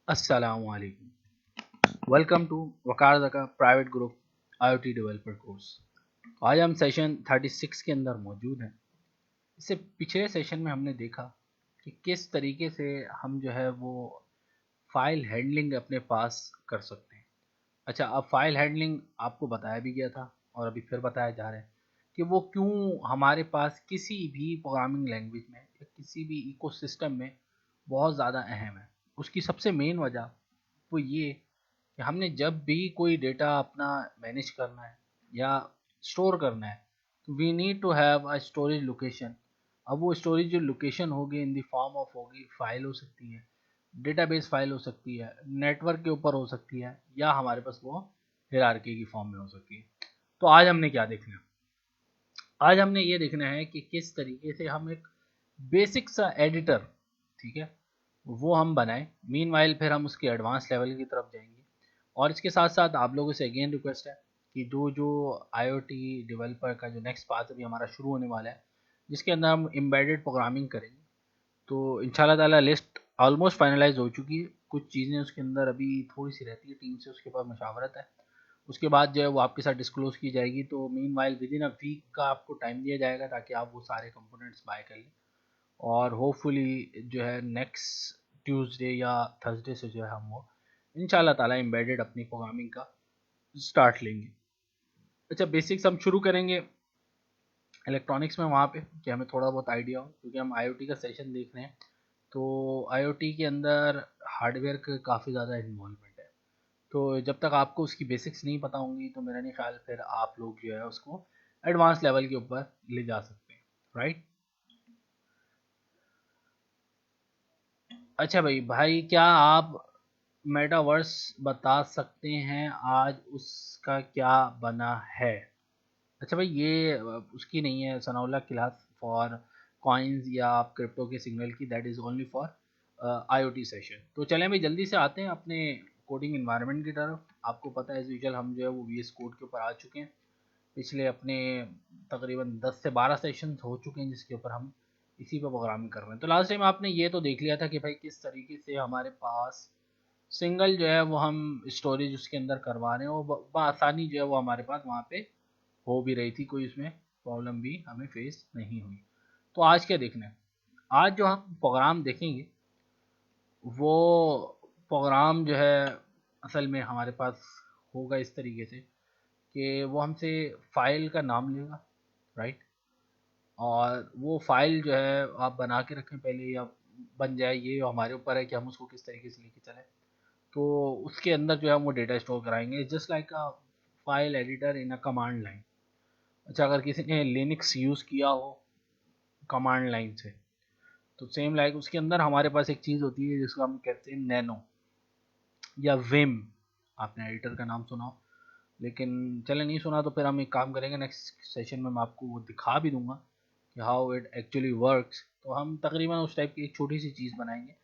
अस्सलामुअलैकुम। Welcome to वकार का private group IoT developer course. आज हम सेशन 36 के अंदर मौजूद हैं। इससे पिछले सेशन में हमने देखा कि किस तरीके से हम जो है वो फाइल हैंडलिंग अपने पास कर सकते हैं। अच्छा, अब फाइल हैंडलिंग आपको बताया भी गया था और अभी फिर बताया जा रहा है कि वो क्यों हमारे पास किसी भी प्रोग्रामिंग लैंग्वेज में या किसी भी इकोसिस्टम में बहुत ज़्यादा अहम है। उसकी सबसे मेन वजह वो ये कि हमने जब भी कोई डेटा अपना मैनेज करना है या स्टोर करना है तो we need to have a storage location. अब वो स्टोरेज जो लोकेशन होगी इन द फॉर्म ऑफ होगी फाइल हो सकती है, डेटाबेस फाइल हो सकती है, नेटवर्क के ऊपर हो सकती है, या हमारे पास वो हायरार्की की फॉर्म में हो सकती है। तो आज हमने क्या देखना है? आज हमने ये देखना है कि किस तरीके से हम एक बेसिक सा एडिटर, ठीक है, वो हम बनाएं। मीनवाइल फिर हम उसके एडवांस लेवल की तरफ जाएंगे। और इसके साथ साथ आप लोगों से अगेन रिक्वेस्ट है कि जो जो IoT डेवलपर का जो नेक्स्ट पार्ट अभी हमारा शुरू होने वाला है, जिसके अंदर हम एम्बेडेड प्रोग्रामिंग करेंगे, तो इंशाल्लाह ताला लिस्ट ऑलमोस्ट फाइनलाइज हो चुकी है। कुछ चीज़ें उसके अंदर अभी थोड़ी सी रहती है, टीम से उसके पास मशावरत है। उसके बाद जो है वो आपके साथ डिस्क्लोज की जाएगी। तो meanwhile within a week का आपको टाइम दिया जाएगा ताकि आप वो सारे कंपोनेंट्स बाय कर लें। और होपफुली जो है नेक्स्ट ट्यूसडे या थर्सडे से जो है हम वो इंशाल्लाह ताला एम्बेडेड अपनी प्रोग्रामिंग का स्टार्ट लेंगे। अच्छा, बेसिक्स हम शुरू करेंगे इलेक्ट्रॉनिक्स में, वहाँ पे कि हमें थोड़ा बहुत आइडिया हो, क्योंकि हम IoT का सेशन देख रहे हैं। तो IoT के अंदर हार्डवेयर का काफ़ी ज़्यादा इन्वॉल्वमेंट है। तो जब तक आपको उसकी बेसिक्स नहीं पता होंगी तो मेरा नहीं ख्याल फिर आप लोग जो है उसको एडवांस लेवल के ऊपर ले जा सकते हैं, राइट। अच्छा भाई भाई, क्या आप मेटावर्स बता सकते हैं आज उसका क्या बना है? अच्छा भाई, ये उसकी नहीं है सनाउल्लाह क्लास फॉर कॉइन्स या आप क्रिप्टो के सिग्नल की, that is only for IoT session. तो चलें भाई, जल्दी से आते हैं अपने कोडिंग इन्वायरमेंट की तरफ। आपको पता है एज यूजुअल हम जो है वो VS कोड के ऊपर आ चुके हैं। पिछले अपने तकरीबन 10 से 12 सेशन हो चुके हैं जिसके ऊपर हम इसी पर प्रोग्रामिंग कर रहे हैं। तो लास्ट टाइम आपने ये तो देख लिया था कि भाई किस तरीके से हमारे पास सिंगल जो है वो हम स्टोरेज उसके अंदर करवा रहे हैं और आसानी जो है वो हमारे पास वहाँ पे हो भी रही थी, कोई उसमें प्रॉब्लम भी हमें फेस नहीं हुई। तो आज क्या देखना है? आज जो हम प्रोग्राम देखेंगे वो प्रोग्राम जो है असल में हमारे पास होगा इस तरीके से कि वो हमसे फाइल का नाम लेगा, राइट। और वो फाइल जो है आप बना के रखें पहले या बन जाए, ये हमारे ऊपर है कि हम उसको किस तरीके से लेके चलें। तो उसके अंदर जो है हम वो डेटा स्टोर कराएंगे just like a file editor in a command line. अच्छा, अगर किसी ने लिनक्स यूज़ किया हो कमांड लाइन से, तो सेम लाइक उसके अंदर हमारे पास एक चीज़ होती है जिसको हम कहते हैं नैनो या विम। आपने एडिटर का नाम सुना हो, लेकिन चले नहीं सुना तो फिर हम एक काम करेंगे, नेक्स्ट सेशन में मैं आपको वो दिखा भी दूंगा कि हाउ इट एक्चुअली वर्क्स। तो हम तकरीबन उस टाइप की एक छोटी सी चीज़ बनाएंगे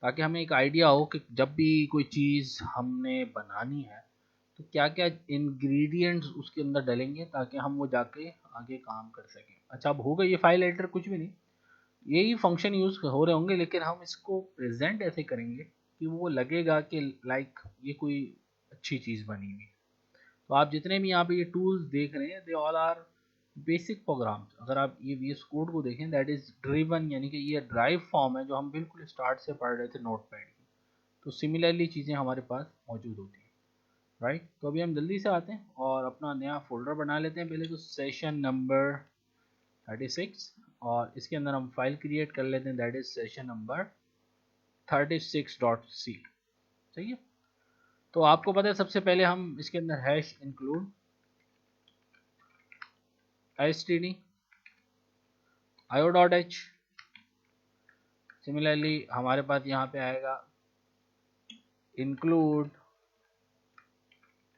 ताकि हमें एक आइडिया हो कि जब भी कोई चीज़ हमने बनानी है तो क्या क्या इंग्रेडिएंट्स उसके अंदर डलेंगे ताकि हम वो जाके आगे काम कर सकें। अच्छा, अब होगा ये फाइल एडिटर कुछ भी नहीं, यही फंक्शन यूज़ हो रहे होंगे, लेकिन हम इसको प्रेजेंट ऐसे करेंगे कि वो लगेगा कि लाइक ये कोई अच्छी चीज़ बनी हुई है। तो आप जितने भी यहाँ पे ये टूल्स देख रहे हैं they all are basic programs. अगर आप ये VS कोड को देखें दैट इज़ ड्रिवन, यानी कि ये ड्राइव फॉर्म है जो हम बिल्कुल स्टार्ट से पढ़ रहे थे नोटपैड की। तो सिमिलरली चीज़ें हमारे पास मौजूद होती हैं, राइट। तो अभी हम जल्दी से आते हैं और अपना नया फोल्डर बना लेते हैं। पहले तो सेशन नंबर 36, और इसके अंदर हम फाइल क्रिएट कर लेते हैं that is session number 36.c। सही है। तो आपको पता है सबसे पहले हम इसके अंदर hash include std io.h। Similarly हमारे पास यहाँ पे आएगा include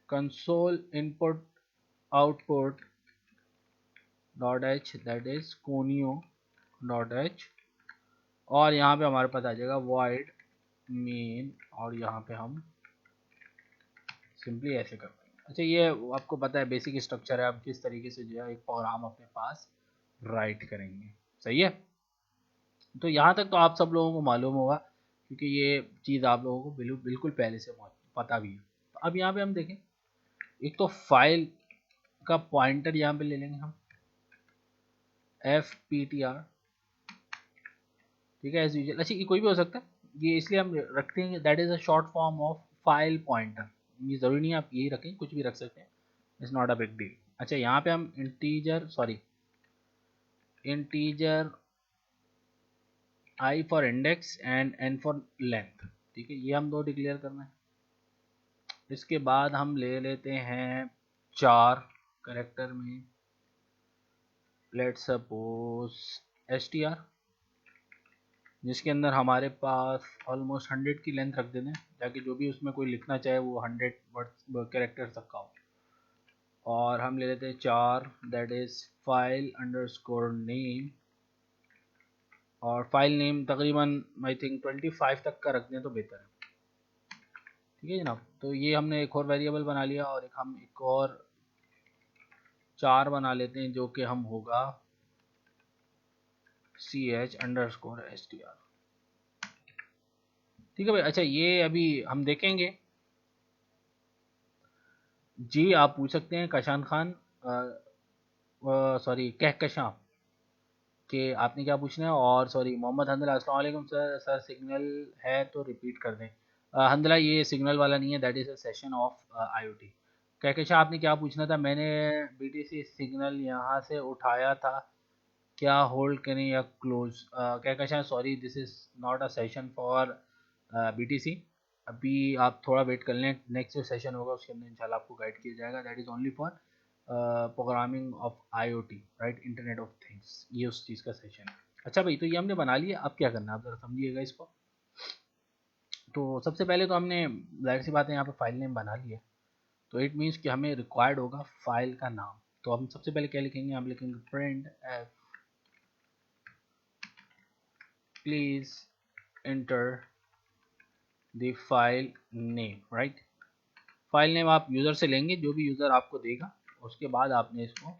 console input output dot H, that is conio dot H. और यहाँ पे हमारे पास आ जाएगा वॉइड मेन, और यहाँ पे हम सिंपली ऐसे कर देंगे। अच्छा, ये आपको पता है बेसिक स्ट्रक्चर है, आप किस तरीके से जो है एक प्रोग्राम अपने पास राइट करेंगे। सही है। तो यहाँ तक तो आप सब लोगों को मालूम होगा क्योंकि ये चीज़ आप लोगों को बिल्कुल पहले से पता भी है। तो अब यहाँ पे हम देखें, एक तो फाइल का पॉइंटर यहाँ पे ले लेंगे हम fptr, ठीक है, एज यूजुअल। अच्छा, ये कोई भी हो सकता है, ये इसलिए हम रखते हैं that is a short form of file pointer. ये ज़रूरी नहीं है आप यही रखें, कुछ भी रख सकते हैं, it's not a big deal. अच्छा, यहाँ पे हम integer i for index and n for length, ठीक है, ये हम दो डिक्लेयर करना है। इसके बाद हम ले लेते हैं 4 करेक्टर में, लेट्स सपोज str, जिसके अंदर हमारे पास ऑलमोस्ट 100 की लेंथ रख देते हैं, ताकि जो भी उसमें कोई लिखना चाहे वो 100 वर्ड कैरेक्टर तक का हो। और हम ले लेते हैं 4, that is file underscore name, और फाइल नेम तकरीबन आई थिंक 25 तक का रख दें तो बेहतर है, ठीक है जनाब। तो ये हमने एक और वेरिएबल बना लिया, और हम एक और 4 बना लेते हैं, जो कि हम होगा ch_str, ठीक है भाई। अच्छा, ये अभी हम देखेंगे जी। आप पूछ सकते हैं कशान खान, सॉरी कहकशां, कि आपने क्या पूछना है। और सॉरी मोहम्मद हंदला, अस्सलाम वालेकुम सर, सिग्नल है तो रिपीट कर दें। हंदला, ये सिग्नल वाला नहीं है, that is a session of IoT। Kahkashan, आपने क्या पूछना था। मैंने BTC सिग्नल यहाँ से उठाया था, क्या होल्ड करें या close. Kahkashan, sorry this is not a session for BTC। अभी आप थोड़ा वेट कर लें, नेक्स्ट जो सेशन होगा उसके अंदर इंशाल्लाह आपको गाइड किया जाएगा, that is only for programming of IoT, right, internet of things, ये उस चीज़ का सेशन है। अच्छा भाई, तो ये हमने बना लिया, अब क्या करना है आप ज़रा समझिएगा इसको। तो सबसे पहले तो हमने, जाहिर सी बात है, यहाँ पे फाइल नेम बना लिया, तो इट मीन्स कि हमें रिक्वायर्ड होगा फाइल का नाम। तो हम सबसे पहले क्या लिखेंगे, हम लिखेंगे print F please enter the file name, right. File name आप यूज़र से लेंगे, जो भी यूज़र आपको देगा, उसके बाद आपने इसको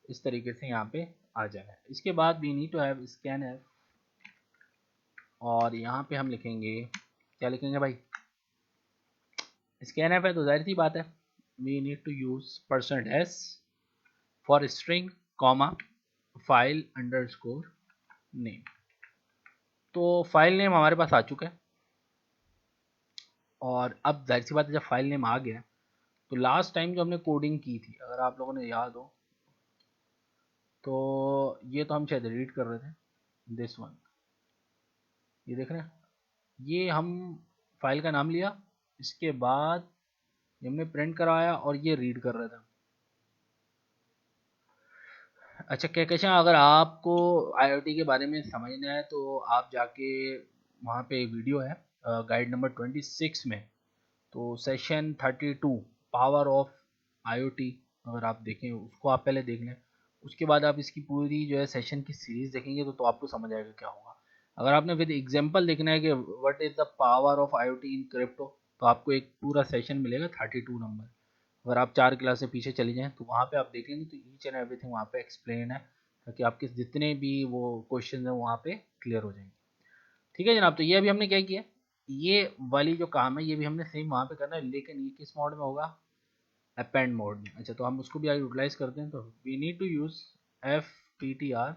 इस तरीके से यहाँ पे आ जाना है। इसके बाद we need to have scanf, और यहाँ पे हम लिखेंगे, क्या लिखेंगे भाई, स्कैन एफ है तो जाहिर सी बात है we need to use %s for string comma file underscore name. तो फाइल नेम हमारे पास आ चुका है, और अब जाहिर सी बात है जब फाइल नेम आ गया, तो लास्ट टाइम जो हमने कोडिंग की थी, अगर आप लोगों ने याद हो, तो ये तो हम शायद रीड कर रहे थे, दिस वन, ये देख रहे हैं, ये हम फाइल का नाम लिया, इसके बाद ये हमने प्रिंट करवाया, और ये रीड कर रहा था। अच्छा, क्या कहते हैं, अगर आपको IoT के बारे में समझना है तो आप जाके वहाँ पे वीडियो है गाइड नंबर 26 में, तो सेशन 32 पावर ऑफ IoT, अगर आप देखें उसको आप पहले देख लें, उसके बाद आप इसकी पूरी जो है सेशन की सीरीज देखेंगे, तो आपको समझ आएगा क्या होगा। अगर आपने विद एग्जांपल देखना है कि what is the power of IoT in crypto, तो आपको एक पूरा सेशन मिलेगा 32 नंबर। अगर आप 4 क्लास से पीछे चले जाएँ तो वहाँ पे आप देखेंगे, तो ईच एंड एवरीथिंग वहाँ पे एक्सप्लेन है, ताकि आपके जितने भी वो क्वेश्चन हैं वहाँ पे क्लियर हो जाएंगे, ठीक है जनाब। तो ये अभी हमने क्या किया, ये वाली जो काम है ये भी हमने सेम वहाँ पे करना है, लेकिन ये किस मोड में होगा, अपेंड मोड में। अच्छा, तो हम उसको भी यूटिलाइज करते हैं, तो we need to use fptr,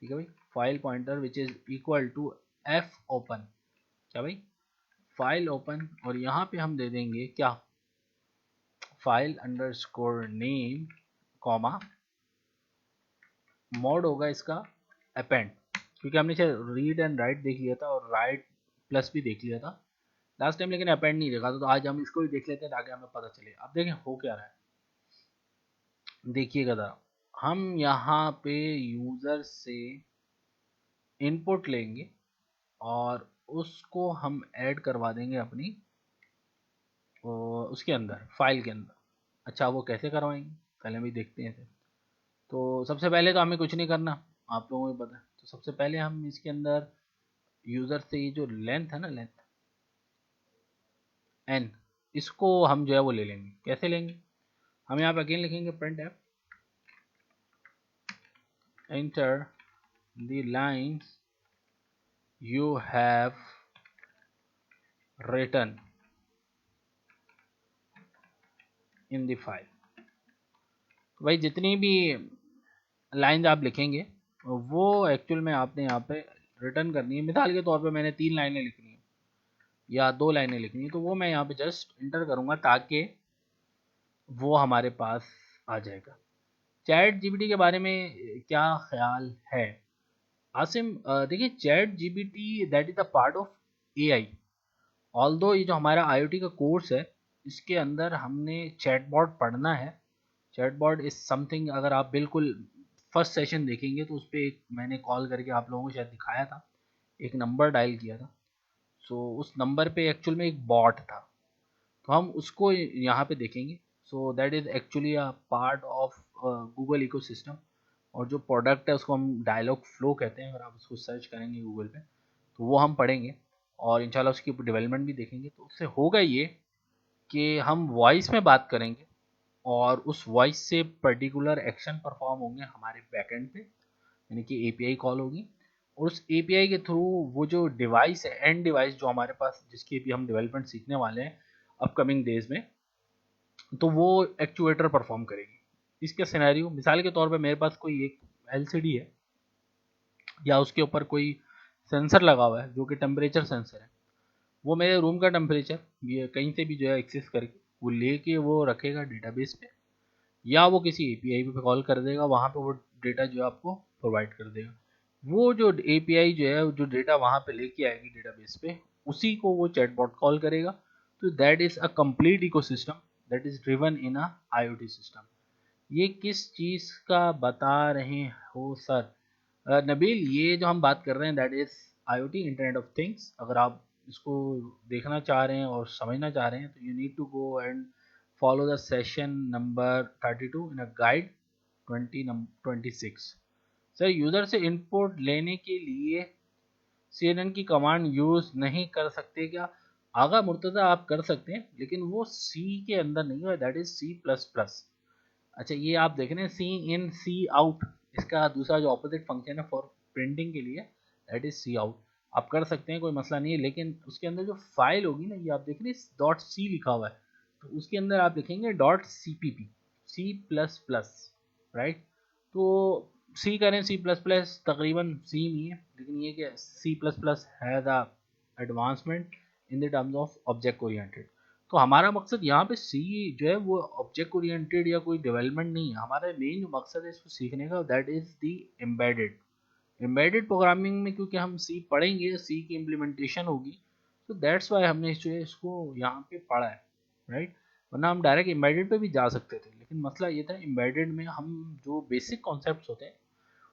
ठीक है भाई, file pointer which is equal to f open, क्या भाई, फाइल ओपन, और यहाँ पे हम दे देंगे क्या, file underscore name comma, mode होगा इसका अपेंड, क्योंकि हमने रीड एंड राइट देख लिया था, और राइट प्लस भी देख लिया था लास्ट टाइम, लेकिन अपेंड नहीं देखा था, तो आज हम इसको भी देख लेते हैं ताकि हमें पता चले। अब देखें हो क्या रहा है, देखिएगा ज़रा, हम यहाँ पे यूज़र से इनपुट लेंगे, और उसको हम ऐड करवा देंगे अपनी उसके अंदर, फाइल के अंदर। अच्छा, वो कैसे करवाएंगे, पहले भी देखते हैं फिर। तो सबसे पहले तो हमें कुछ नहीं करना, आप लोगों को पता है। तो सबसे पहले हम इसके अंदर यूज़र से ये जो लेंथ है ना, लेंथ n, इसको हम जो है वो ले लेंगे। कैसे लेंगे, हम यहाँ पे अगेन लिखेंगे print F enter the lines you have written in the file। तो भाई जितनी भी लाइंस आप लिखेंगे वो एक्चुअल में आपने यहाँ पे रिटर्न करनी है। मिसाल के तौर पे मैंने 3 लाइनें लिखनी है या 2 लाइनें लिखनी है, तो वो मैं यहाँ पे जस्ट इंटर करूँगा ताकि वो हमारे पास आ जाएगा। चैट जीपीटी के बारे में क्या ख्याल है आसिम? देखिए, chat GPT that is the part of AI. Although ये जो हमारा आईओटी का कोर्स है इसके अंदर हमने चैटबॉट पढ़ना है। चैटबॉट इज समथिंग, अगर आप बिल्कुल फर्स्ट सेशन देखेंगे तो उस पर एक मैंने कॉल करके आप लोगों को शायद दिखाया था, एक नंबर डायल किया था। सो उस नंबर पे एक्चुअल में एक बॉट था, तो हम उसको यहाँ पे देखेंगे। So that is actually a part of Google ecosystem. और जो प्रोडक्ट है उसको हम डायलॉग फ्लो कहते हैं। अगर आप उसको सर्च करेंगे गूगल पे तो वो हम पढ़ेंगे और इंशाल्लाह उसकी डेवलपमेंट भी देखेंगे। तो उससे होगा ये कि हम वॉइस में बात करेंगे और उस वॉइस से पर्टिकुलर एक्शन परफॉर्म होंगे हमारे बैकएंड पे, यानी कि एपीआई कॉल होगी। और उस एपीआई के थ्रू वो जो डिवाइस है, एंड डिवाइस जो हमारे पास जिसकी भी हम डेवलपमेंट सीखने वाले हैं अपकमिंग डेज में, तो वो एक्चुएटर परफॉर्म करेगी। इसके सिनेरियो मिसाल के तौर पे मेरे पास कोई एक एलसीडी है या उसके ऊपर कोई सेंसर लगा हुआ है जो कि टेम्परेचर सेंसर है। वो मेरे रूम का टेम्परेचर ये कहीं से भी जो है एक्सेस करके वो लेके वो रखेगा डेटाबेस पे, या वो किसी एपीआई पे कॉल कर देगा, वहाँ पे वो डेटा जो है आपको प्रोवाइड कर देगा। वो जो एपीआई जो है जो डेटा वहाँ पे लेके आएगी डेटाबेस पे, उसी को वो चैटबॉट कॉल करेगा। तो that is a complete ecosystem that is driven in a IoT system. ये किस चीज़ का बता रहे हो सर? नबील, ये जो हम बात कर रहे हैं that is IoT, internet of things. अगर आप इसको देखना चाह रहे हैं और समझना चाह रहे हैं तो you need to go and follow the session number 32 in a guide 2026। Sir, user से इनपुट लेने के लिए CNN की कमांड यूज़ नहीं कर सकते क्या? आगा मुर्तज़ा, आप कर सकते हैं लेकिन वो सी के अंदर नहीं है, दैट इज़ C++। अच्छा, ये आप देख रहे हैं सी इन सी आउट, इसका दूसरा जो ऑपोजिट फंक्शन है फॉर प्रिंटिंग के लिए दैट इज सी आउट। आप कर सकते हैं, कोई मसला नहीं है, लेकिन उसके अंदर जो फाइल होगी ना, ये आप देख रहे हैं डॉट सी लिखा हुआ है, तो उसके अंदर आप लिखेंगे डॉट CPP, C++, राइट। तो सी करें C++, तकरीबन सेम ही है, लेकिन ये कि C++ है the advancement in the terms of object oriented. तो हमारा मकसद यहाँ पे सी जो है वो ऑब्जेक्ट ओरिएंटेड या कोई डेवलपमेंट नहीं है। हमारा मेन जो मकसद है इसको सीखने का that is the embedded embedded programming में, क्योंकि हम सी पढ़ेंगे, सी की इम्प्लीमेंटेशन होगी, तो दैट्स वाई हमने जो है इसको यहाँ पे पढ़ा है, राइट। वरना हम डायरेक्ट एम्बेडेड पे भी जा सकते थे, लेकिन मसला ये था एम्बेडेड में हम जो बेसिक कॉन्सेप्ट होते हैं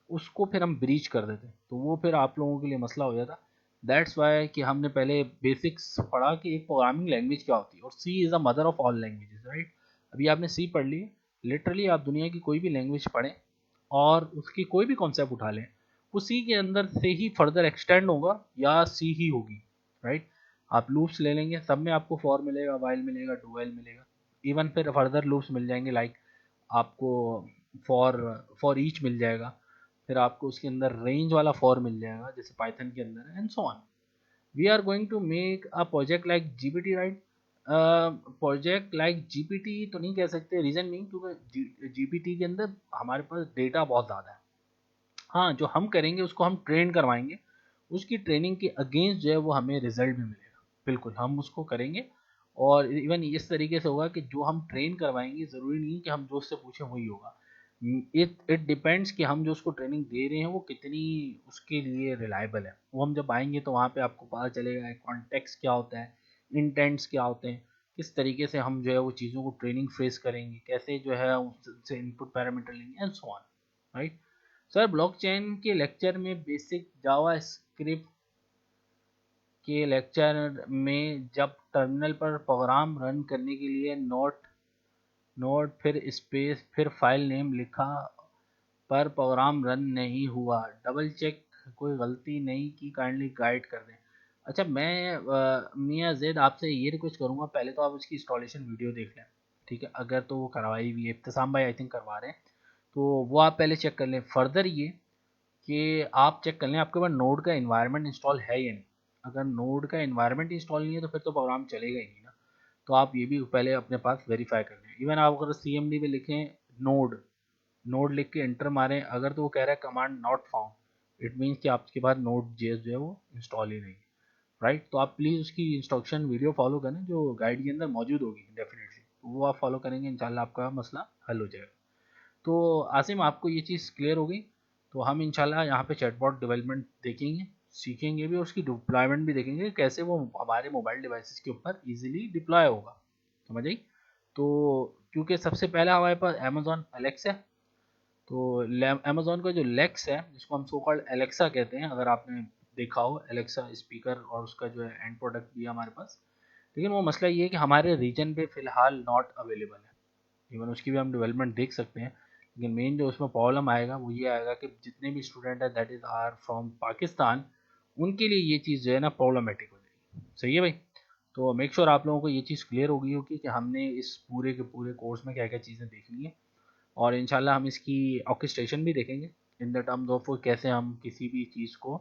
उसको फिर हम ब्रीच कर देते, तो वो फिर आप लोगों के लिए मसला हो जाता। दैट्स वाई कि हमने पहले बेसिक्स पढ़ा कि एक प्रोग्रामिंग लैंग्वेज क्या होती है, और C is the mother of all languages, right. अभी आपने सी पढ़ ली, लिटरली आप दुनिया की कोई भी लैंग्वेज पढ़ें और उसकी कोई भी कॉन्सेप्ट उठा लें, वो सी के अंदर से ही फर्दर एक्सटेंड होगा या सी ही होगी, राइट। आप लूप्स ले लेंगे, सब में आपको फॉर मिलेगा, वाइल मिलेगा, डू वाइल मिलेगा, इवन फिर फर्दर लूप्स मिल जाएंगे, लाइक आपको फॉर फॉर ईच मिल जाएगा, फिर आपको उसके अंदर रेंज वाला फॉर मिल जाएगा जैसे पाइथन के अंदर है, and so on. We are going to make a project like GPT, right. Project like GPT तो नहीं कह सकते, रीज़न नहीं, क्योंकि जीपीटी के अंदर हमारे पास डेटा बहुत ज़्यादा है। हाँ, जो हम करेंगे उसको हम ट्रेन करवाएंगे, उसकी ट्रेनिंग के अगेंस्ट जो है वो हमें रिजल्ट भी मिलेगा, बिल्कुल हम उसको करेंगे। और इवन इस तरीके से होगा कि जो हम ट्रेन करवाएंगे ज़रूरी नहीं कि हम जो उससे पूछें वही होगा। इट इट डिपेंड्स कि हम जो उसको ट्रेनिंग दे रहे हैं वो कितनी उसके लिए रिलायबल है। वो हम जब आएंगे तो वहाँ पे आपको पता चलेगा कॉन्टेक्स्ट क्या होता है, इंटेंट्स क्या होते हैं, किस तरीके से हम जो है वो चीज़ों को ट्रेनिंग फेस करेंगे, कैसे जो है उससे इनपुट पैरामीटर लेंगे, and so on, right. Sir, blockchain के लेक्चर में बेसिक जावा स्क्रिप्ट के लेक्चर में जब टर्मिनल पर प्रोग्राम रन करने के लिए नोट नोट फिर स्पेस फिर फाइल नेम लिखा पर प्रोग्राम रन नहीं हुआ, डबल चेक कोई गलती नहीं की, काइंडली गाइड कर दें। अच्छा, मैं मियाँ जेड आपसे ये रिक्वेस्ट करूँगा, पहले तो आप उसकी इंस्टॉलेशन वीडियो देख लें, ठीक है। अगर तो वो करवाई हुई है, इब्तिसाम भाई आई थिंक करवा रहे हैं, तो वो आप पहले चेक कर लें। फर्दर ये कि आप चेक कर लें आपके पास नोड का इन्वायरमेंट इंस्टॉल है या नहीं। अगर नोड का इन्वायरमेंट इंस्टॉल नहीं है तो फिर तो प्रोग्राम चलेगा ही नहीं ना। तो आप ये भी पहले अपने पास वेरीफाई कर लें। इवन आप अगर CMD में लिखें नोड नोड लिख के एंटर मारें, अगर तो वो कह रहा है command not found, it means कि आपके पास नोड जेएस जो है वो इंस्टॉल ही नहीं है, राइट। तो आप प्लीज़ उसकी इंस्ट्रक्शन वीडियो फॉलो करें जो गाइड के अंदर मौजूद होगी डेफिनेटली, तो वो आप फॉलो करेंगे, इंशाल्लाह आपका मसला हल हो जाएगा। तो आसिम, आपको ये चीज़ क्लियर हो गई? तो हम इंशाल्लाह यहाँ पे चैटबॉट डेवलपमेंट देखेंगे, सीखेंगे भी, और उसकी डिप्लॉयमेंट भी देखेंगे कैसे वो हमारे मोबाइल डिवाइसेस के ऊपर इजीली डिप्लॉय होगा। समझ आई? तो क्योंकि सबसे पहला हमारे पास अमेजॉन एलेक्स है, तो अमेजोन का जो लेक्स है, जिसको हम सो कॉल्ड एलेक्सा कहते हैं, अगर आपने देखा हो एलेक्सा स्पीकर, और उसका जो है एंड प्रोडक्ट भी है हमारे पास, लेकिन वो मसला ये है कि हमारे रीजन पे फ़िलहाल नॉट अवेलेबल है। इवन उसकी भी हम डेवलपमेंट देख सकते हैं, लेकिन मेन जो उसमें प्रॉब्लम आएगा वो ये आएगा कि जितने भी स्टूडेंट हैं that is are from Pakistan, उनके लिए ये चीज़ जो है ना प्रॉब्लमेटिक हो जाएगी। सही है भाई? तो मेक श्योर आप लोगों को ये चीज़ क्लियर हो गई होगी कि हमने इस पूरे के पूरे कोर्स में क्या क्या चीज़ें देखनी है, और इंशाल्लाह हम इसकी ऑर्केस्ट्रेशन भी देखेंगे इन द टर्म्स ऑफ कैसे हम किसी भी चीज़ को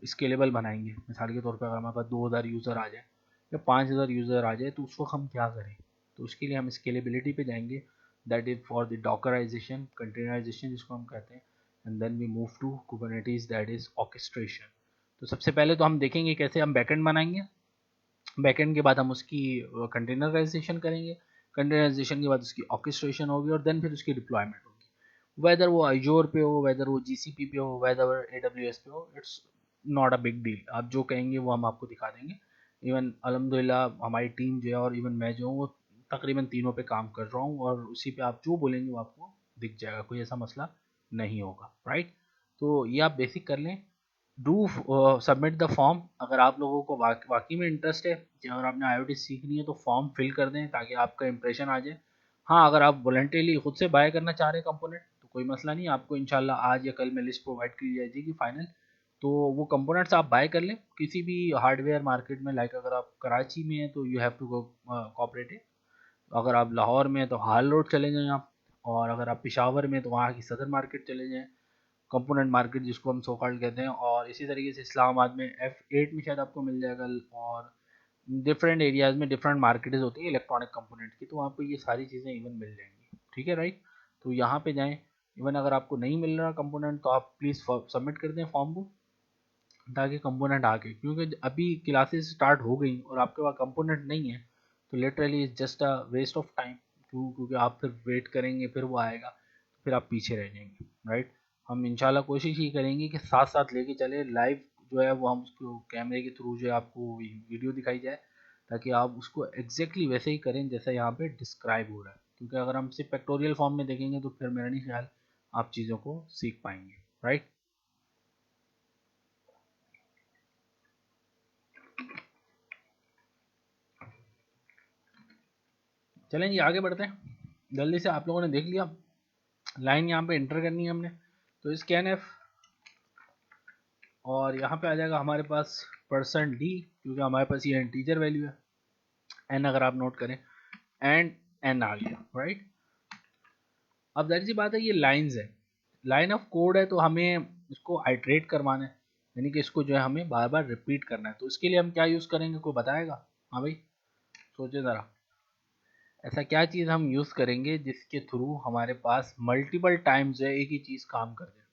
स्केलेबल बनाएंगे। मिसाल के तौर पर अगर हमारे पास 2000 यूज़र आ जाए या 5000 यूज़र आ जाए तो उस वक्त हम क्या करें, तो उसके लिए हम स्केलेबिलिटी पे जाएंगे, that is for the dockerization containerization जिसको हम कहते हैं, and then we move to Kubernetes that is orchestration. तो सबसे पहले तो हम देखेंगे कैसे हम बैकएंड बनाएंगे, बैकएंड के बाद हम उसकी कंटेनराइजेशन करेंगे, कंटेनराइजेशन के बाद उसकी ऑर्केस्ट्रेशन होगी, और देन फिर उसकी डिप्लॉयमेंट होगी, वेदर वो आइजोर पे हो, वेदर वो GCP पे हो, वेदर AWS पे हो, it's not a big deal. आप जो कहेंगे वो हम आपको दिखा देंगे। इवन अल्हम्दुलिल्लाह हमारी टीम जो है और इवन मैं जो हूँ वो तकरीबन तीनों पे काम कर रहा हूँ, और उसी पे आप जो बोलेंगे वो आपको दिख जाएगा, कोई ऐसा मसला नहीं होगा, राइट। तो ये आप बेसिक कर लें। डू सबमिट द फॉर्म, अगर आप लोगों को वाकई में इंटरेस्ट है कि अगर आपने IoT सीखनी है तो फॉर्म फिल कर दें ताकि आपका इंप्रेशन आ जाए। हाँ, अगर आप वॉलंटरीली खुद से बाय करना चाह रहे हैं कंपोनेंट तो कोई मसला नहीं, आपको इंशाल्लाह आज या कल में लिस्ट प्रोवाइड की जाएगी फाइनल, तो वो कंपोनेंट्स आप बाय कर लें किसी भी हार्डवेयर मार्केट में। लाइक अगर आप कराची में हैं तो you have to go cooperative, अगर आप लाहौर में हैं तो हाल रोड चले जाएं आप, और अगर आप पेशावर में तो वहाँ की सदर मार्केट चले जाएं, कंपोनेंट मार्केट जिसको हम सो कॉल्ड कहते हैं, और इसी तरीके से इस्लामाबाद में F8 में शायद आपको मिल जाएगा, और डिफरेंट एरियाज में डिफरेंट मार्केटेज होती है इलेक्ट्रॉनिक कंपोनेंट की, तो आपको ये सारी चीज़ें इवन मिल जाएंगी, ठीक है, राइट। तो यहाँ पे जाएं, इवन अगर आपको नहीं मिल रहा कंपोनेंट तो आप प्लीज़ सबमिट कर दें फॉर्म को, ताकि कंपोनेंट आके, क्योंकि अभी क्लासेस स्टार्ट हो गई और आपके पास कंपोनेंट नहीं है तो literally is just a waste of time, क्योंकि आप फिर वेट करेंगे फिर वो आएगा तो फिर आप पीछे रह जाएंगे, राइट। हम इंशाल्लाह कोशिश ये करेंगे कि साथ साथ लेके चले, लाइव जो है वो हम उसको कैमरे के थ्रू जो है आपको वीडियो दिखाई जाए, ताकि आप उसको एग्जैक्टली वैसे ही करें जैसा यहाँ पे डिस्क्राइब हो रहा है, क्योंकि अगर हम सिर्फ पेक्टोरियल फॉर्म में देखेंगे तो फिर मेरा नहीं ख्याल आप चीज़ों को सीख पाएंगे, राइट। चलें जी, आगे बढ़ते हैं जल्दी से। आप लोगों ने देख लिया लाइन यहाँ पे एंटर करनी है हमने, तो scanf, और यहाँ पे आ जाएगा हमारे पास %d, क्योंकि हमारे पास ये इंटीजर वैल्यू है, n अगर आप नोट करें, एंड n आ गया, राइट। अब जाहिर सी बात है ये लाइंस है, लाइन ऑफ कोड है, तो हमें इसको आइट्रेट करवाना है, यानी कि इसको जो है हमें बार बार रिपीट करना है, तो इसके लिए हम क्या यूज़ करेंगे, कोई बताएगा? हाँ भाई, सोचे ज़रा, ऐसा क्या चीज़ हम यूज़ करेंगे जिसके थ्रू हमारे पास मल्टीपल टाइम्स है एक ही चीज़ काम कर जाए?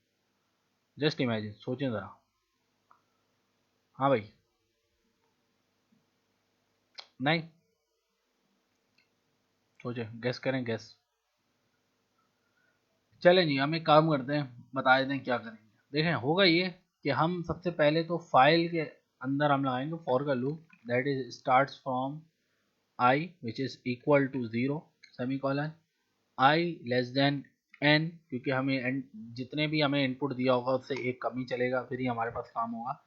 जस्ट इमेजिन, सोचें ज़रा। हाँ भाई, नहीं, सोचे, गैस करें, गैस। चलें जी, हम एक काम करते हैं, बता देते हैं क्या करेंगे। देखें, होगा ये कि हम सबसे पहले तो फाइल के अंदर हम लगाएंगे फॉर का loop that is starts from i which is equal to 0 semicolon, i less than n, क्योंकि हमें जितने भी हमें इनपुट दिया होगा उससे एक कम ही चलेगा, फिर ही हमारे पास काम होगा।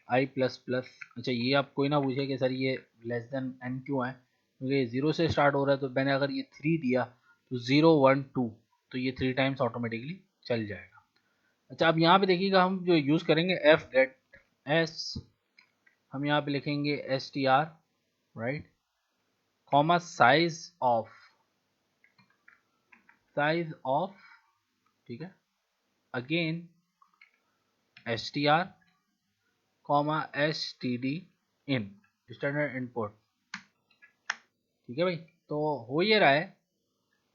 आई प्लस प्लस, अच्छा ये आप कोई ना पूछे कि सर ये लेस देन n क्यों है, क्योंकि 0 से स्टार्ट हो रहा है, तो मैंने अगर ये 3 दिया तो 0 1 2, तो ये 3 टाइम्स ऑटोमेटिकली चल जाएगा। अच्छा, अब यहाँ पे देखिएगा हम जो यूज़ करेंगे एफ गेट एस, हम यहाँ पे लिखेंगे str, right, comma size of, ठीक है, अगेन str, कॉमा std इन, स्टैंडर्ड इनपुट। ठीक है भाई, तो हो ये रहा है,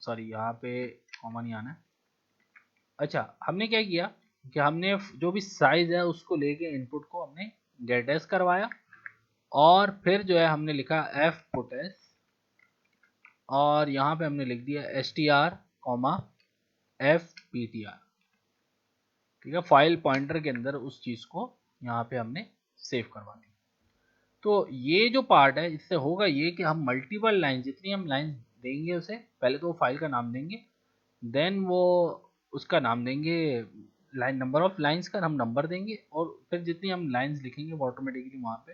सॉरी यहाँ पे कॉमा नहीं आना है। अच्छा, हमने क्या किया कि हमने जो भी साइज है उसको लेके इनपुट को हमने गेट एस करवाया, और फिर जो है हमने लिखा एफ पुट एस, और यहाँ पे हमने लिख दिया str comma F P T R. ठीक है, फाइल पॉइंटर के अंदर उस चीज को यहाँ पे हमने सेव करवा दी। तो ये जो पार्ट है, इससे होगा ये कि हम मल्टीपल लाइन, जितनी हम लाइन देंगे उसे, पहले तो वो फाइल का नाम देंगे, देन वो उसका नाम देंगे, लाइन नंबर ऑफ लाइंस का हम नंबर देंगे, और फिर जितनी हम लाइंस लिखेंगे वो ऑटोमेटिकली वहाँ पे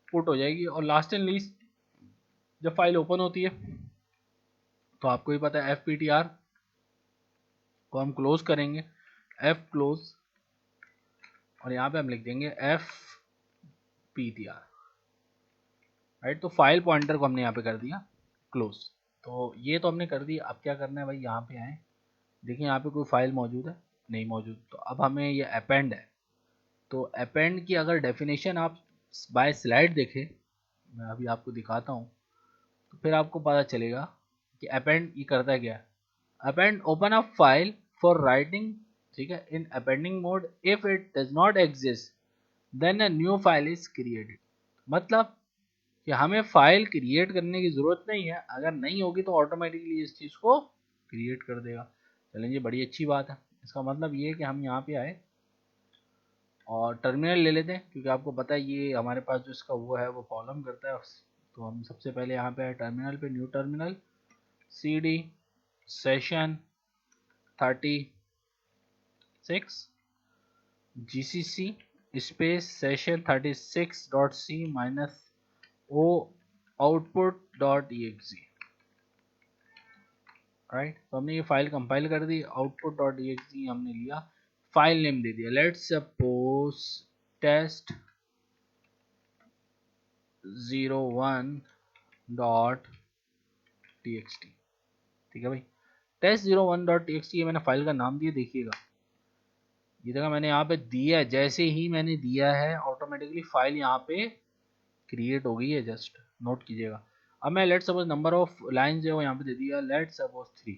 पुट हो जाएगी। और लास्ट एंड लीस्ट जब फाइल ओपन होती है तो आपको ही पता है एफ पी टी आर को हम क्लोज करेंगे, एफ क्लोज, और यहाँ पे हम लिख देंगे F P T R. Right, तो फाइल पॉइंटर को हमने यहाँ पे कर दिया क्लोज। तो ये तो हमने कर दिया। अब क्या करना है भाई, यहाँ पे आए, देखिए यहाँ पे कोई फाइल मौजूद है, नहीं मौजूद। तो अब हमें ये अपेंड है, तो अपेंड की अगर डेफिनेशन आप बाय स्लाइड देखें, मैं अभी आपको दिखाता हूँ, तो फिर आपको पता चलेगा कि अपेंड ये करता क्या है। Append open a file for writing, ठीक है, in appending mode, if it does not exist then a new file is created. मतलब कि हमें फाइल क्रिएट करने की ज़रूरत नहीं है, अगर नहीं होगी तो ऑटोमेटिकली इस चीज़ को क्रिएट कर देगा। चलें, ये बड़ी अच्छी बात है। इसका मतलब ये है कि हम यहाँ पे आए और टर्मिनल ले लेते हैं, क्योंकि आपको पता है ये हमारे पास जो इसका वो है वो कॉलम करता है। तो हम सबसे पहले यहाँ पे आए टर्मिनल पे, new terminal, cd session 36 gcc space session 36.c minus O output dot exe। Right, तो हमने ये फाइल कंपाइल कर दी, आउटपुट डॉट exe हमने लिया, फाइल नेम दे दिया, let's suppose test 01 dot txt। ठीक है भाई, टेस्ट 01 डॉट txt ये मैंने फाइल का नाम दिया। देखिएगा ये जगह मैंने यहाँ पे दिया है, जैसे ही मैंने दिया है ऑटोमेटिकली फाइल यहाँ पे क्रिएट हो गई है, जस्ट नोट कीजिएगा। अब मैं let suppose number of line जो है वो यहाँ पे दे दिया, लेट सपोज 3।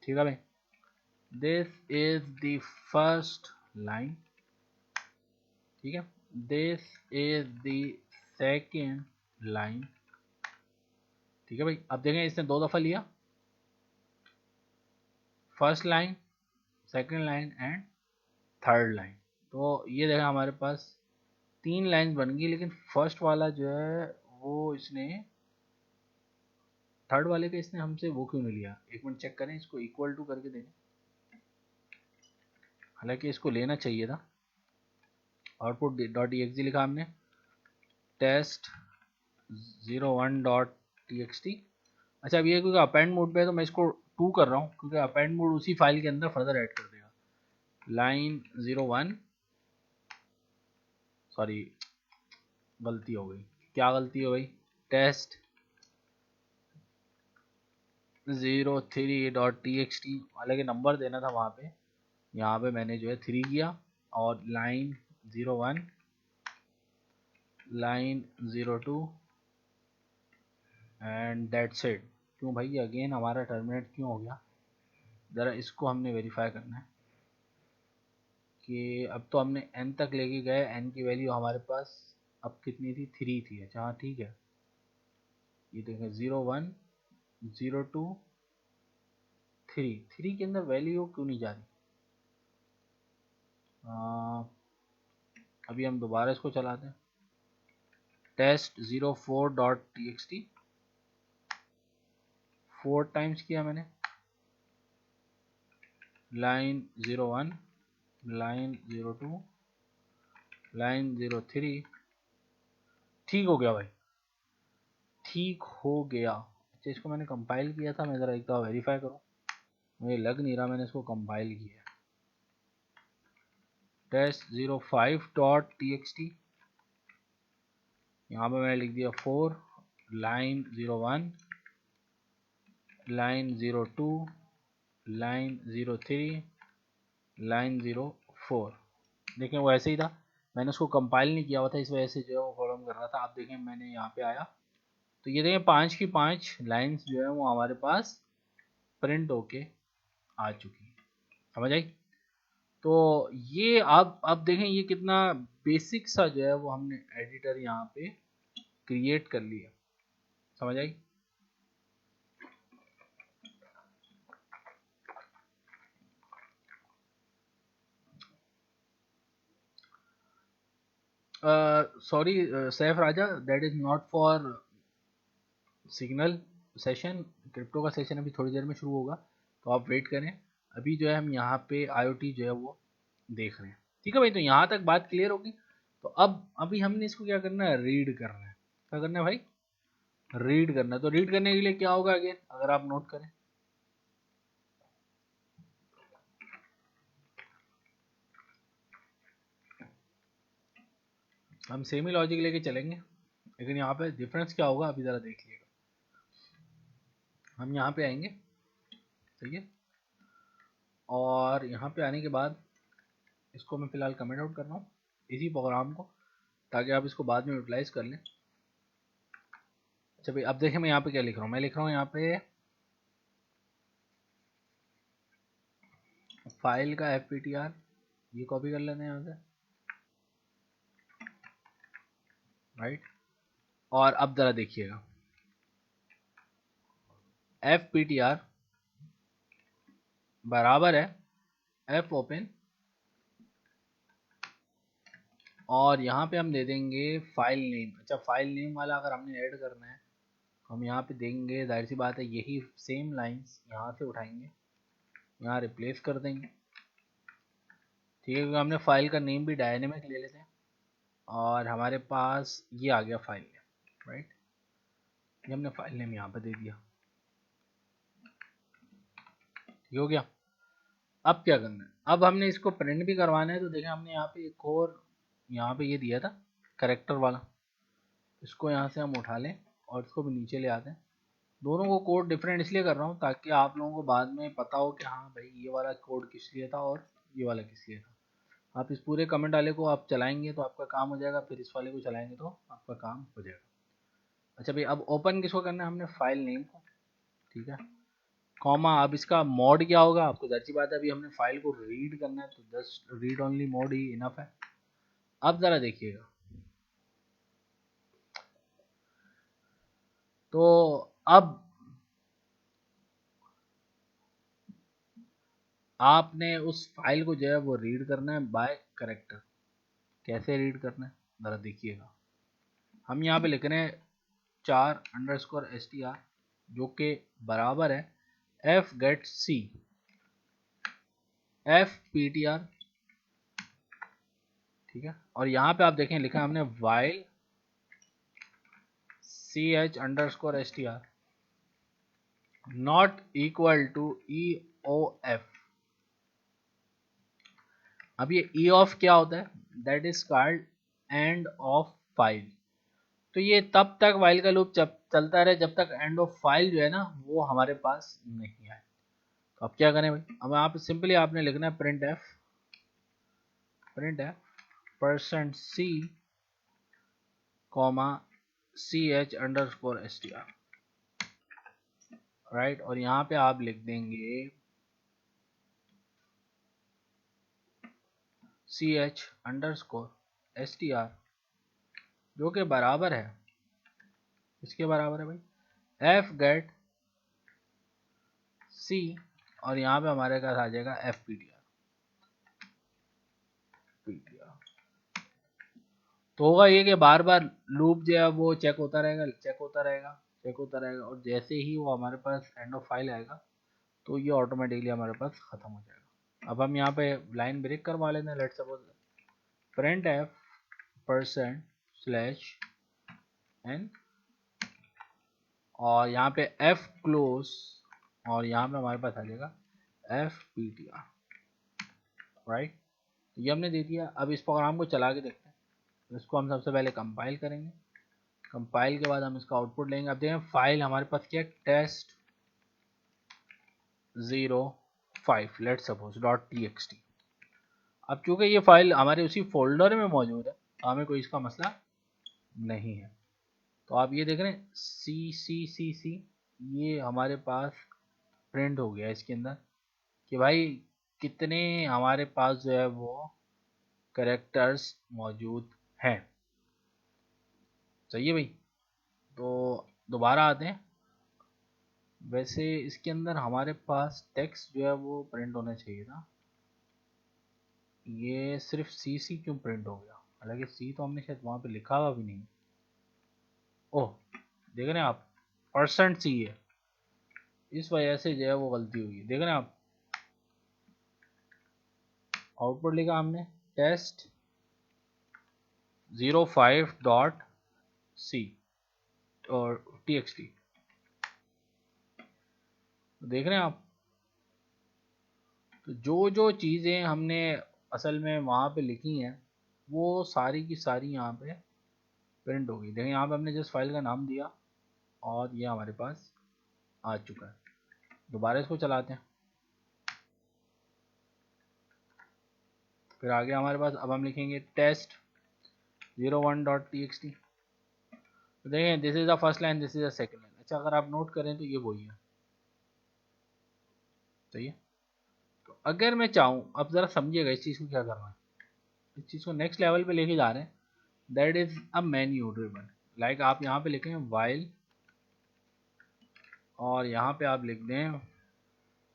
ठीक है भाई, this is the first line, ठीक है, this is the second line. ठीक है भाई, अब देखें इसने 2 दफा लिया, first line, second line and third line. तो ये देखें हमारे पास 3 लाइन बन गई, लेकिन फर्स्ट वाला जो है वो इसने, थर्ड वाले का इसने हमसे वो क्यों नहीं लिया। एक मिनट चेक करें, इसको इक्वल टू करके दें, हालांकि इसको लेना चाहिए था। आउटपुट डॉट exe लिखा हमने, टेस्ट 01 डॉट txt। अच्छा, अब ये क्योंकि अपेंड मोड पे है तो मैं इसको 2 कर रहा हूँ, क्योंकि अपेंड मोड उसी फाइल के अंदर फर्दर ऐड कर देगा। लाइन 01, सॉरी गलती हो गई, क्या गलती हो गई, टेस्ट 03 डॉट txt, हालांकि नंबर देना था वहाँ पे, यहाँ पे मैंने जो है 3 किया, और line 01, line 02 and that's it. क्यों भाई, ये अगेन हमारा टर्मिनेट क्यों हो गया, ज़रा इसको हमने वेरीफाई करना है कि अब तो हमने n तक लेके गए, n की वैल्यू हमारे पास अब कितनी थी, 3 थी। अच्छा हाँ ठीक है, ये देखें 01 02 3 के अंदर वैल्यू क्यों नहीं जा रही। अभी हम दोबारा इसको चलाते हैं, टेस्ट 04 डॉट txt, 4 टाइम्स किया मैंने, लाइन 01, लाइन 02, लाइन 03, ठीक हो गया भाई, ठीक हो गया। अच्छा, इसको मैंने कंपाइल किया था, मैं ज़रा एक बार वेरीफाई करूँ, मुझे लग नहीं रहा मैंने इसको कंपाइल किया। टेस्ट 05 डॉट txt, यहाँ पे मैंने लिख दिया 4, लाइन 01, लाइन 02, लाइन 03, लाइन 04। देखें वो ऐसे ही था, मैंने उसको कंपाइल नहीं किया हुआ था, इस वजह से जो है वो प्रॉब्लम कर रहा था। आप देखें मैंने यहाँ पे आया तो ये देखें 5 की 5 लाइंस जो है वो हमारे पास प्रिंट होके आ चुकी है। समझ आई? तो ये आप देखें ये कितना बेसिक सा जो है वो हमने एडिटर यहाँ पे क्रिएट कर लिया। समझ आई? Sorry Saif Raja, that is not for signal session. Crypto का सेशन अभी थोड़ी देर में शुरू होगा, तो आप वेट करें। अभी जो है हम यहाँ पे IoT जो है वो देख रहे हैं। ठीक है भाई, तो यहाँ तक बात क्लियर होगी। तो अब अभी हमने इसको क्या करना है, रीड करना है। क्या करना है भाई? रीड करना है। तो रीड करने के लिए क्या होगा अगेन, अगर आप नोट करें, हम सेम ही लॉजिक लेके चलेंगे, लेकिन यहाँ पे डिफरेंस क्या होगा अभी ज़रा देखिएगा। हम यहाँ पे आएंगे, ठीक है, और यहाँ पे आने के बाद इसको मैं फ़िलहाल कमेंट आउट कर रहा हूँ इसी प्रोग्राम को, ताकि आप इसको बाद में यूटिलाइज कर लें। अच्छा भाई, अब देखें मैं यहाँ पे क्या लिख रहा हूँ। मैं लिख रहा हूँ यहाँ पे फाइल का FPTR, ये कॉपी कर लेते हैं यहाँ से, राइट। और अब ज़रा देखिएगा, FPTR बराबर है F ओपन, और यहाँ पे हम दे देंगे फाइल नेम। अच्छा, फाइल नेम वाला अगर हमने ऐड करना है तो हम यहाँ पे देंगे, जाहिर सी बात है यही सेम लाइंस यहाँ से उठाएंगे, यहाँ रिप्लेस कर देंगे। ठीक है, क्योंकि हमने फाइल का नेम भी डायनेमिक ले लेते हैं, और हमारे पास ये आ गया फाइल नेम, राइट। ये हमने फाइल नेम यहाँ पे दे दिया। ठीक हो गया। अब क्या करना है, अब हमने इसको प्रिंट भी करवाना है। तो देखें हमने यहाँ पे एक और यहाँ पे ये दिया था करेक्टर वाला, इसको यहाँ से हम उठा लें और इसको भी नीचे ले आते हैं। दोनों को कोड डिफरेंट इसलिए कर रहा हूँ ताकि आप लोगों को बाद में पता हो कि हाँ भाई ये वाला कोड किस लिए था और ये वाला किस लिए था। आप इस पूरे कमेंट वाले को आप चलाएंगे तो आपका काम हो जाएगा, फिर इस वाले को चलाएंगे तो आपका काम हो जाएगा। अच्छा भाई, अब ओपन किसको करना है, हमने फाइल नेम को, ठीक है, कॉमा। अब इसका मोड क्या होगा, आपको जाहिर सी बात है अभी हमने फाइल को रीड करना है, तो जस्ट रीड ओनली मोड ही इनफ है। अब ज़रा देखिएगा, तो अब आपने उस फाइल को जो है वो रीड करना है बाय करेक्टर। कैसे रीड करना है ज़रा देखिएगा। हम यहाँ पे लिख रहे हैं 4_str, जो कि बराबर है f_get_c fptr, ठीक है। और यहाँ पे आप देखें लिखा है हमने while ch_str not equal to eof। अब ये eof क्या होता है, that is called end of file. तो ये तब तक वाइल का लूप चलता रहे जब तक एंड ऑफ फाइल जो है ना वो हमारे पास नहीं आए। तो अब क्या करें भाई, अब आप सिंपली आपने लिखना है print F %c comma ch_str, right. और यहाँ पे आप लिख देंगे ch_str, जो कि बराबर है, इसके बराबर है भाई f_get_c, और यहाँ पे हमारे पास आ जाएगा fptr। तो होगा ये कि बार बार लूप जो है वो चेक होता रहेगा, चेक होता रहेगा, चेक होता रहेगा, और जैसे ही वो हमारे पास एंड ऑफ फाइल आएगा तो ये ऑटोमेटिकली हमारे पास ख़त्म हो जाएगा। अब हम यहाँ पे लाइन ब्रेक करवा लेते हैं। Let's suppose print F %n, और यहाँ पे एफ क्लोज, और यहाँ पे हमारे पास आ जाएगा fptr, राइट। तो ये हमने दे दिया। अब इस प्रोग्राम को चला के देखते हैं। तो इसको हम सबसे पहले कंपाइल करेंगे, कंपाइल के बाद हम इसका आउटपुट लेंगे। अब देखें फाइल हमारे पास क्या है, test05 लेट्स सपोज .txt। अब चूंकि ये फाइल हमारे उसी फोल्डर में मौजूद है तो हमें कोई इसका मसला नहीं है। तो आप ये देख रहे हैं सी, ये हमारे पास प्रिंट हो गया इसके अंदर कि भाई कितने हमारे पास जो है वो कैरेक्टर्स मौजूद हैं। सही है भाई। तो दोबारा आते हैं। वैसे इसके अंदर हमारे पास टेक्स्ट जो है वो प्रिंट होना चाहिए था, ये सिर्फ सी क्यों प्रिंट हो गया, हालांकि सी तो हमने शायद वहाँ पे लिखा हुआ भी नहीं। ओह, देख रहे हैं आप, %C है, इस वजह से जो है वो गलती हुई है। देख रहे हैं आप, आउटपुट लिखा हमने टेस्ट 05.c और txt, देख रहे हैं आप। तो जो जो चीज़ें हमने असल में वहाँ पे लिखी हैं वो सारी की सारी यहाँ पे प्रिंट हो गई। देखिए यहाँ पे हमने जिस फाइल का नाम दिया और ये हमारे पास आ चुका है। दोबारा इसको चलाते हैं, फिर आगे हमारे पास अब हम लिखेंगे टेस्ट 01.txt। तो देखें this is the first line, this is the second line. अच्छा, अगर आप नोट करें तो ये वही है। सही है। तो अगर मैं चाहूँ, अब ज़रा समझिएगा इस चीज़ को क्या करना है, इस चीज़ को नेक्स्ट लेवल पे लेके जा रहे हैं। That is a menu driven. Like आप यहाँ पे लिखें वाइल और यहाँ पे आप लिख दें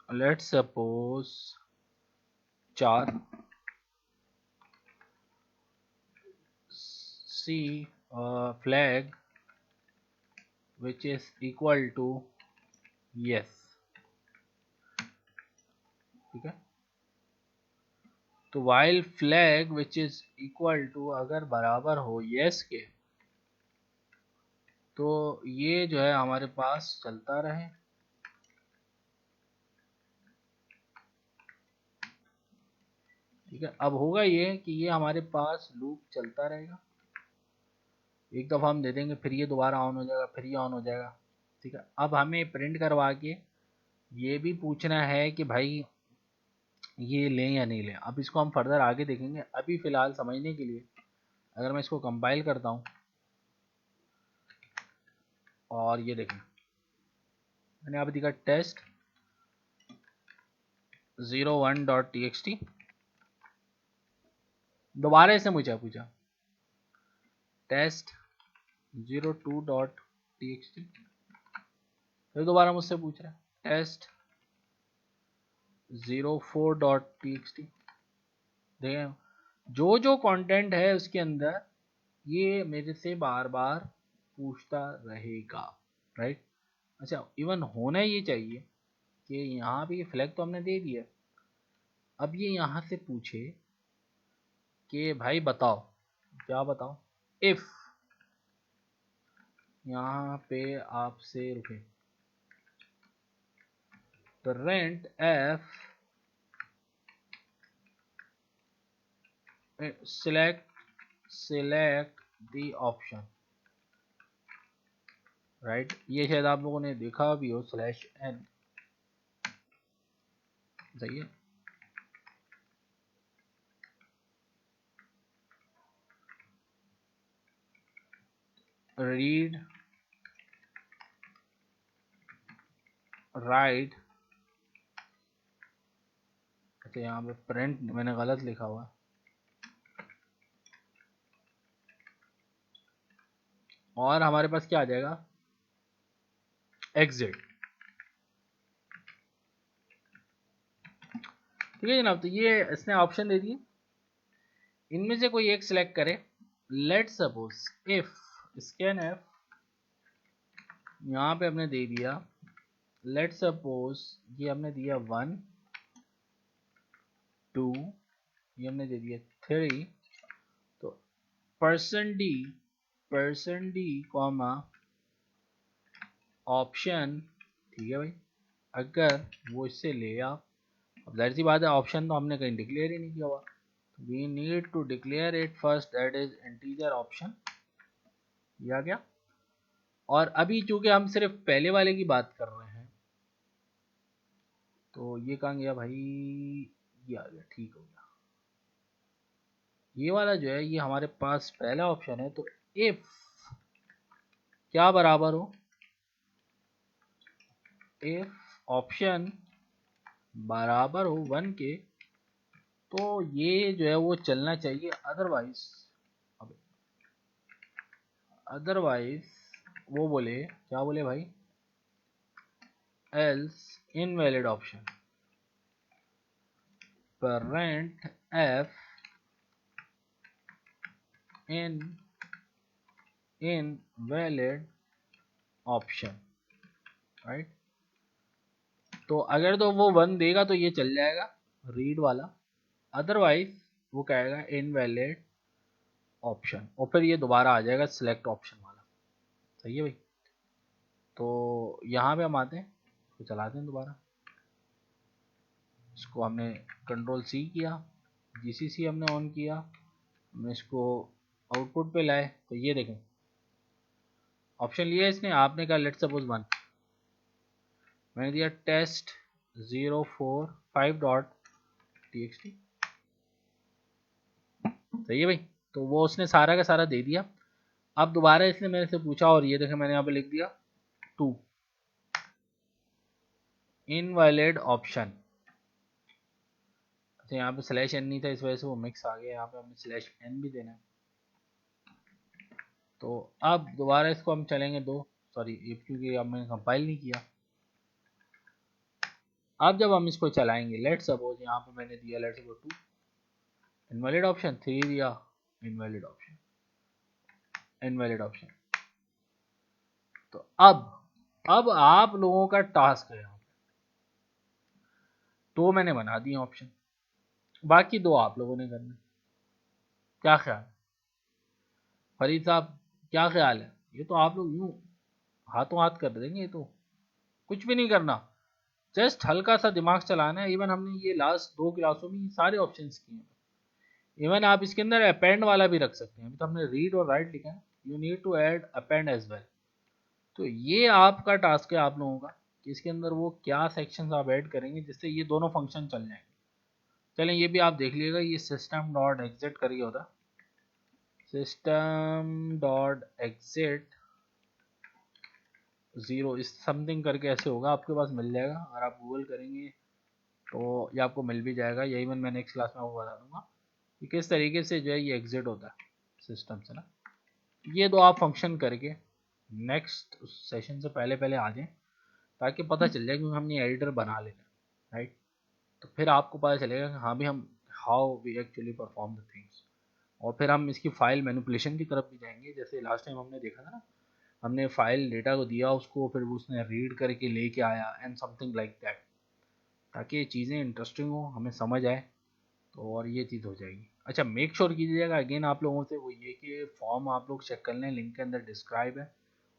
let's suppose 4 C flag which is equal to yes। ठीक है। तो while flag which is equal to अगर बराबर हो yes के, तो ये जो है हमारे पास चलता रहे। ठीक है। अब होगा ये कि ये हमारे पास लूप चलता रहेगा। एक दफ़ा हम दे देंगे, फिर ये दोबारा ऑन हो जाएगा, फिर ये ऑन हो जाएगा। ठीक है। अब हमें प्रिंट करवा के ये भी पूछना है कि भाई ये लें या नहीं लें। अब इसको हम फर्दर आगे देखेंगे। अभी फ़िलहाल समझने के लिए अगर मैं इसको कंपाइल करता हूँ और ये देखें, मैंने यहाँ पे दिखा टेस्ट 01.txt। दोबारा इसने मुझे पूछा टेस्ट 02.txt, फिर दोबारा मुझसे पूछ रहा है टेस्ट 04.txt। देखें जो जो कंटेंट है उसके अंदर ये मेरे से बार बार पूछता रहेगा। राइट। अच्छा, इवन होना ये चाहिए कि यहाँ पे ये फ्लैग तो हमने दे दिया, अब ये यहाँ से पूछे कि भाई बताओ, क्या बताओ, इफ यहाँ पे आपसे रुके तो rent F select the option. Right, ये शायद आप लोगों ने देखा भी हो /n। सही है। रीड राइट, अच्छा यहाँ पे प्रिंट मैंने गलत लिखा हुआ है, और हमारे पास क्या आ जाएगा एग्जिट। ठीक है जनाब। तो ये इसने ऑप्शन दे दिए, इनमें से कोई एक सिलेक्ट करे। Let suppose if scan F, यहाँ पे हमने दे दिया लेट सपोज ये हमने दिया 1 2, ये हमने दे दिया 3। तो %d कॉमा ऑप्शन। ठीक है भाई, अगर वो इससे ले आप, अब जाहिर सी बात है ऑप्शन तो हमने कहीं डिक्लेयर ही नहीं किया हुआ, we need to declare it first, that is integer option. ये आ गया। और अभी चूंकि हम सिर्फ पहले वाले की बात कर रहे हैं तो ये कहाँ गया भाई, ये आ गया, ठीक हो गया। ये वाला जो है ये हमारे पास पहला ऑप्शन है, तो इफ क्या बराबर हो, इफ ऑप्शन बराबर हो 1 के, तो ये जो है वो चलना चाहिए, अदरवाइज वो बोले, क्या बोले भाई, else invalid option, parent f in invalid option, right. तो अगर तो वो 1 देगा तो ये चल जाएगा रीड वाला, अदरवाइज वो कहेगा इनवैलिड ऑप्शन, और फिर ये दोबारा आ जाएगा सिलेक्ट ऑप्शन वाला। सही है भाई। तो यहाँ पे हम आते हैं, तो चलाते हैं दोबारा। इसको हमने कंट्रोल सी किया, जीसीसी हमने ऑन किया, हमने इसको आउटपुट पे लाए, तो ये देखें ऑप्शन लिया इसने, आपने कहा लेट सपोज 1, मैंने दिया टेस्ट 045.txt। सही है भाई। तो वो उसने सारा का सारा दे दिया। अब दोबारा इसने मेरे से पूछा, और ये देखें मैंने यहाँ पे लिख दिया 2 इनवैलिड ऑप्शन। अच्छा यहाँ पे स्लैश एन नहीं था, इस वजह से वो मिक्स आ गया, यहाँ पे हमें स्लैश एन भी देना है। तो अब दोबारा इसको हम चलेंगे सॉरी क्योंकि अब मैंने कंपाइल नहीं किया। अब जब हम इसको चलाएंगे, लेट सपोज यहाँ पे मैंने दिया लेट सपोज 2 इनवैलिड ऑप्शन, 3 दिया इनवैलिड ऑप्शन, इनवैलिड ऑप्शन। तो अब आप लोगों का टास्क है यहाँ पे, तो मैंने बना दिए ऑप्शन, बाकी 2 आप लोगों ने करना। क्या ख्याल, फरीद साहब क्या ख्याल है? ये तो आप लोग यूं हाथों हाथ कर देंगे, ये तो कुछ भी नहीं करना, जस्ट हल्का सा दिमाग चलाना है। इवन हमने ये लास्ट 2 क्लासों में सारे ऑप्शंस किए हैं। इवन आप इसके अंदर अपेंड वाला भी रख सकते हैं, अभी तो हमने रीड और राइट लिखा है, you need to add append as well. तो ये आपका टास्क है आप लोगों का कि इसके अंदर वो क्या सेक्शंस आप ऐड करेंगे जिससे ये दोनों फंक्शन चल जाएंगे। चलें ये भी आप देख लीजिएगा, ये सिस्टम डॉट एग्जिट करिए होता, सिस्टम डॉट एग्जिट 0 इस समथिंग करके ऐसे होगा, आपके पास मिल जाएगा, और आप गूगल करेंगे तो ये आपको मिल भी जाएगा। यही मैं नेक्स्ट क्लास में आपको बता दूंगा कि किस तरीके से जो है ये एग्जिट होता है सिस्टम से ना। ये 2 आप फंक्शन करके नेक्स्ट सेशन से पहले पहले आ जाएं, ताकि पता चल जाए, क्योंकि हमने एडिटर बना लेना, राइट। तो फिर आपको पता चलेगा कि हाँ भी हम how we actually perform the things, और फिर हम इसकी फाइल मैनिपुलेशन की तरफ भी जाएंगे, जैसे लास्ट टाइम हमने देखा था ना, हमने फाइल डेटा को दिया उसको, फिर वो उसने रीड करके लेके आया एंड समथिंग लाइक दैट, ताकि ये चीज़ें इंटरेस्टिंग हो, हमें समझ आए, तो और ये चीज़ हो जाएगी। अच्छा मेक श्योर कीजिएगा अगेन आप लोगों से वो ये कि फॉर्म आप लोग चेक कर लें, लिंक के अंदर डिस्क्राइब है,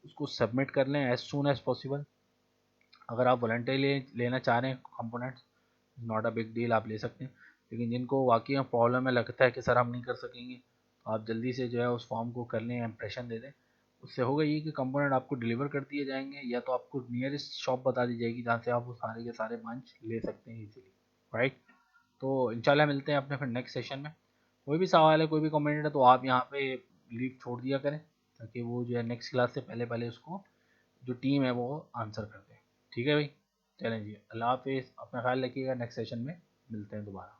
उसको सबमिट कर लें एज सून एज पॉसिबल। अगर आप वॉलंटरी लेना चाह रहे हैं components, not a big deal, आप ले सकते हैं। लेकिन जिनको वाकई में प्रॉब्लम है, लगता है कि सर हम नहीं कर सकेंगे, तो आप जल्दी से जो है उस फॉर्म को कर लें, इम्प्रेशन दे दें। उससे होगा ये कि कंपोनेंट आपको डिलीवर कर दिए जाएंगे, या तो आपको नियरेस्ट शॉप बता दी जाएगी जहाँ से आप वो सारे के सारे बंच ले सकते हैं इजीली, राइट। तो इंशाल्लाह मिलते हैं अपने फिर नेक्स्ट सेशन में। कोई भी सवाल है, कोई भी कमेंट है, तो आप यहाँ पे लीव छोड़ दिया करें, ताकि वो जो है नेक्स्ट क्लास से पहले पहले उसको जो टीम है वो आंसर कर दे। ठीक है भाई, चलें जी, अल्लाह हाफिज़, अपना ख्याल रखिएगा, नेक्स्ट सेशन में मिलते हैं दोबारा।